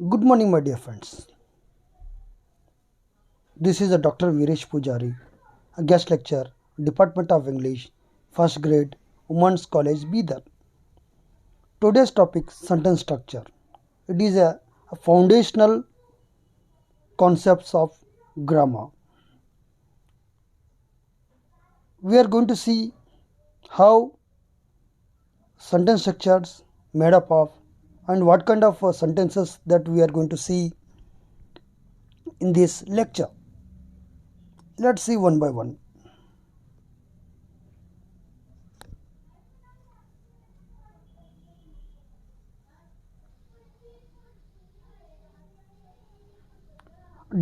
Good morning, my dear friends. This is a Dr. Viresh Pujari, a guest lecturer, Department of English, First Grade, Women's College, Bidar. Today's topic: sentence structure. It is a foundational concepts of grammar. We are going to see how sentence structures made up of and what kind of sentences that we are going to see in this lecture. Let's see one by one.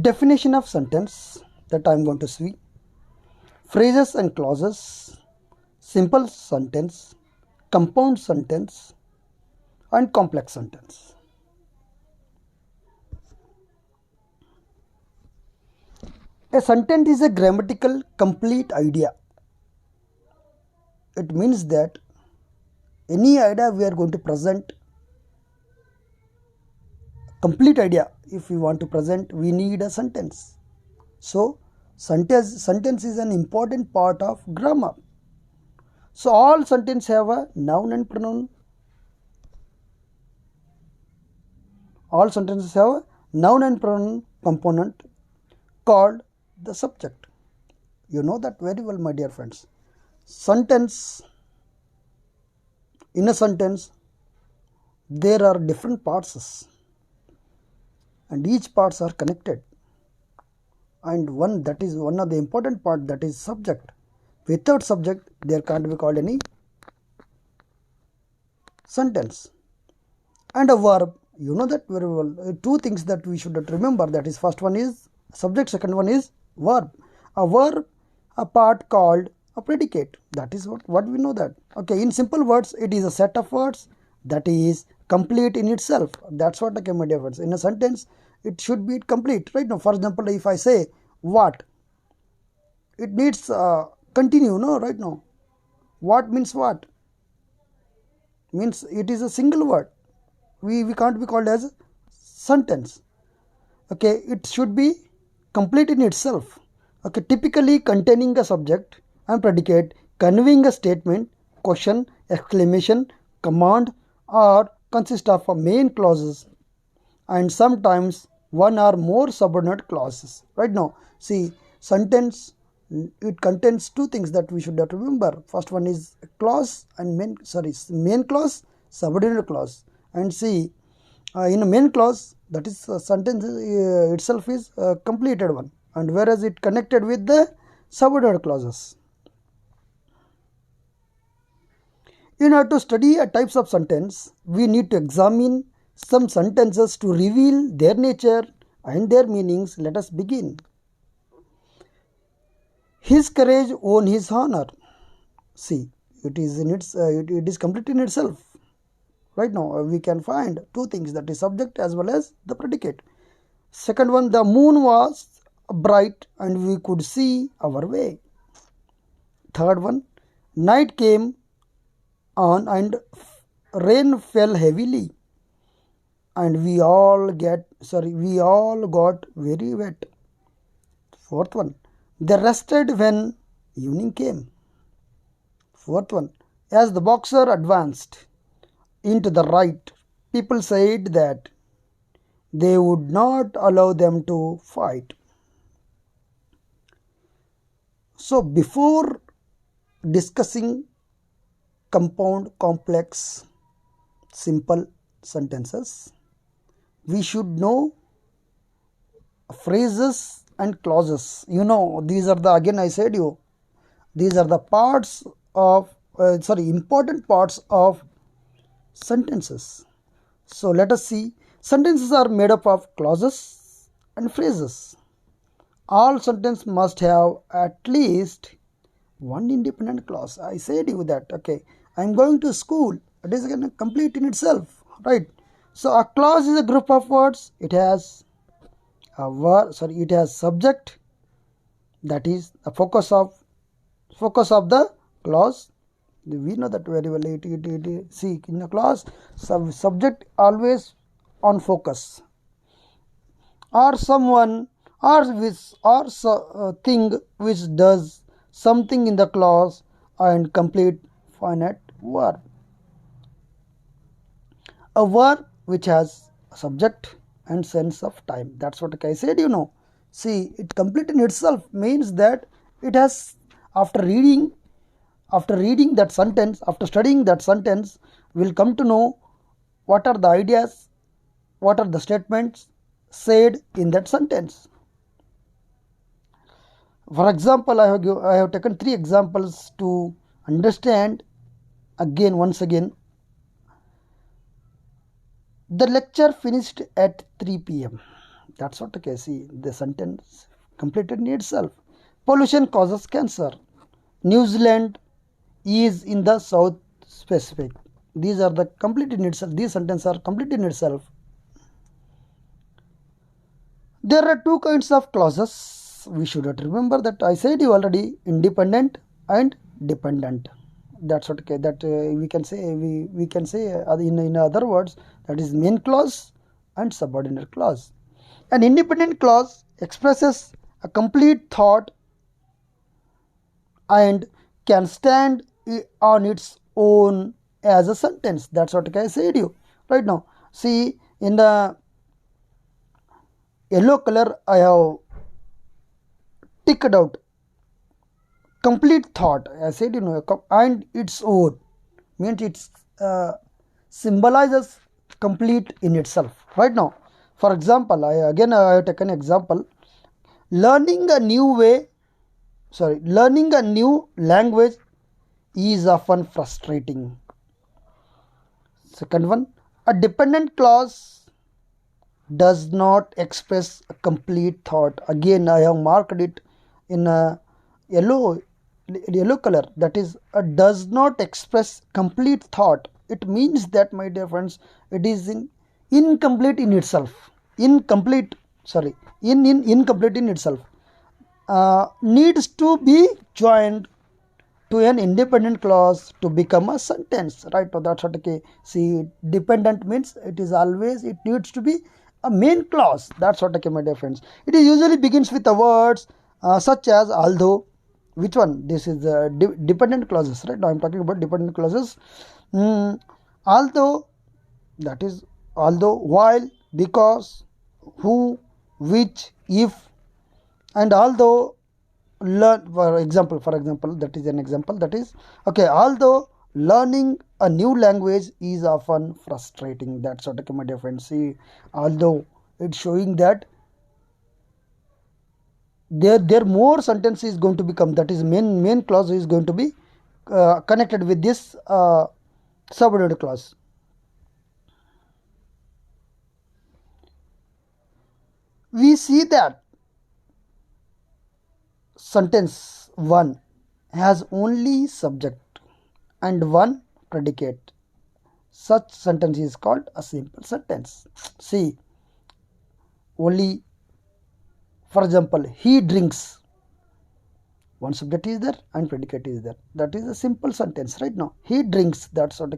Definition of sentence that I am going to see: phrases and clauses, simple sentence, compound sentence, and complex sentence. A sentence is a grammatical complete idea. It means that any idea we are going to present, complete idea, if we want to present, we need a sentence. So sentence is an important part of grammar. So all sentences have a noun and pronoun. All sentences have a noun and pronoun component called the subject. You know that very well, my dear friends. In a sentence, there are different parts, and each parts are connected. And one of the important part, that is subject. Without subject, there can't be called any sentence. And a verb, you know that very well. Two things that we should remember, that is, first one is subject, second one is verb. A verb, a part called a predicate. That is what we know that. Okay, in simple words, it is a set of words that is complete in itself. That's what, okay, my dear friends. In a sentence, it should be complete, right? Now, for example, if I say what, it needs continue, no, right? Now, what means what? Means it is a single word. We can't be called as a sentence. Okay, it should be complete in itself. Okay, typically containing a subject and predicate, conveying a statement, question, exclamation, command, or consist of a main clauses and sometimes one or more subordinate clauses. Right now, see, sentence, it contains two things that we should have to remember. First one is clause and main clause, subordinate clause. And see, in a main clause, that is sentence itself is a completed one, and whereas it connected with the subordinate clauses. In order to study a types of sentence, we need to examine some sentences to reveal their nature and their meanings. Let us begin. His courage won his honor. See, it is it is complete in itself. Right now, we can find two things, that is subject as well as the predicate. Second one, the moon was bright and we could see our way. Third one, night came on and rain fell heavily and we all got very wet. Fourth one, they rested when evening came. Fourth one, as the boxer advanced into the right, people said that they would not allow them to fight. So before discussing compound, complex, simple sentences, we should know phrases and clauses. You know, these are the, again I said you, these are the parts of important parts of sentences. So let us see. Sentences are made up of clauses and phrases. All sentences must have at least one independent clause. I said you that. Okay, I am going to school. It is complete in itself, right? So a clause is a group of words. It has a word. It has subject. That is the focus of the clause. We know that very well. See, in a clause, subject always on focus. or someone or thing which does something in the clause and complete finite verb. A verb which has a subject and sense of time. That's what I said, See, it complete in itself means that it has, after reading that sentence, after studying that sentence, we'll come to know what are the ideas, what are the statements said in that sentence. For example, I have taken 3 examples to understand once again. The lecture finished at 3 p.m. That's what I see. The sentence completed in itself. Pollution causes cancer. New Zealand is in the South Pacific. These are the complete in itself. These sentences are complete in itself. There are 2 kinds of clauses. We should remember that I said you already, independent and dependent. That's what we can say. We can say in other words, that is main clause and subordinate clause. An independent clause expresses a complete thought and can stand on its own as a sentence. That's what I said you right now. See, in the yellow color I have ticked out complete thought. I said and its own means it symbolizes complete in itself. Right now, for example, I have taken example. Learning a new language is often frustrating. Second one, a dependent clause does not express a complete thought. Again, I have marked it in a yellow color. That is, does not express complete thought. It means that, my dear friends, it is incomplete in itself. Incomplete in itself. Needs to be joined to an independent clause to become a sentence. Right now, that's what see, dependent means it needs to be a main clause. That's what my dear friends. It usually begins with the words such as although. Which one? This is dependent clauses. Right now, I'm talking about dependent clauses. Although, that is although, while, because, who, which, if, and although. For example, that is an example. That is although learning a new language is often frustrating. That's what my dear friends. See, although it's showing that there more sentence is going to become, that is main clause is going to be connected with this subordinate clause. We see that sentence 1 has only subject and 1 predicate. Such sentence is called a simple sentence. See, only, for example, he drinks. One subject is there and predicate is there. That is a simple sentence. Right now, he drinks. That's what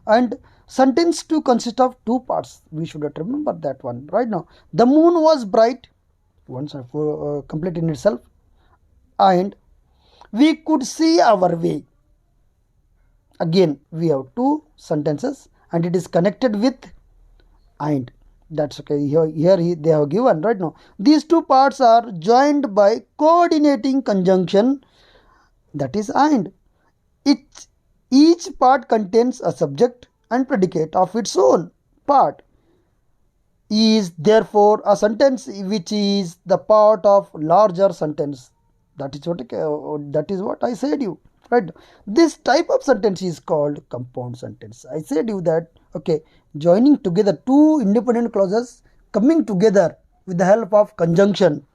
And sentence 2 consists of 2 parts. We should remember that one. Right now, the moon was bright. Once complete in itself. And we could see our way. Again, we have 2 sentences and it is connected with and. That's Here they have given. Right now, these 2 parts are joined by coordinating conjunction. That is and. Each part contains a subject and predicate of its own part. Is therefore a sentence which is the part of larger sentence. That is what I said you. Right. This type of sentence is called compound sentence. I said you that joining together 2 independent clauses coming together with the help of conjunction.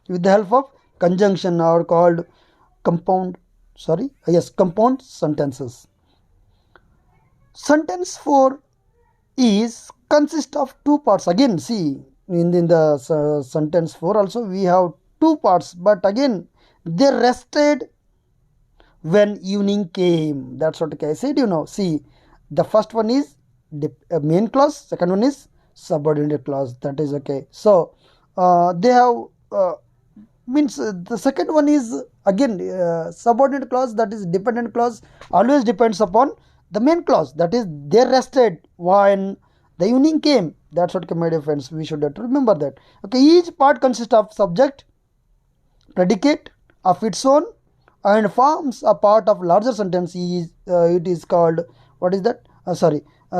Are called compound sentences. Sentence 4 consists of 2 parts. Again, see, in the sentence 4 also we have 2 parts, but again they rested when evening came. That's what I said. See, the first one is main clause, second one is subordinate clause. That is So they have means the second one is again subordinate clause, that is dependent clause always depends upon the main clause, that is they rested when the evening came. That's what, my dear friends, we should have to remember that. Okay, each part consists of subject, predicate of its own, and forms a part of larger sentence. It is called, what is that,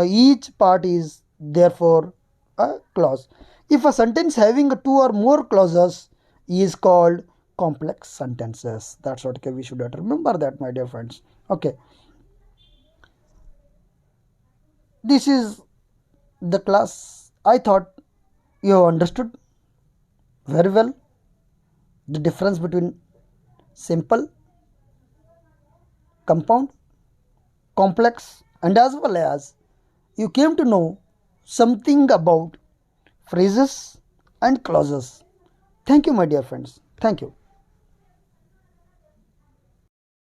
each part is therefore a clause. If a sentence having two or more clauses is called complex sentences. That's what, okay, we should have to remember that, my dear friends. Okay, this is the class. I thought you have understood very well the difference between simple, compound, complex, and as well as you came to know something about phrases and clauses. Thank you, my dear friends. Thank you.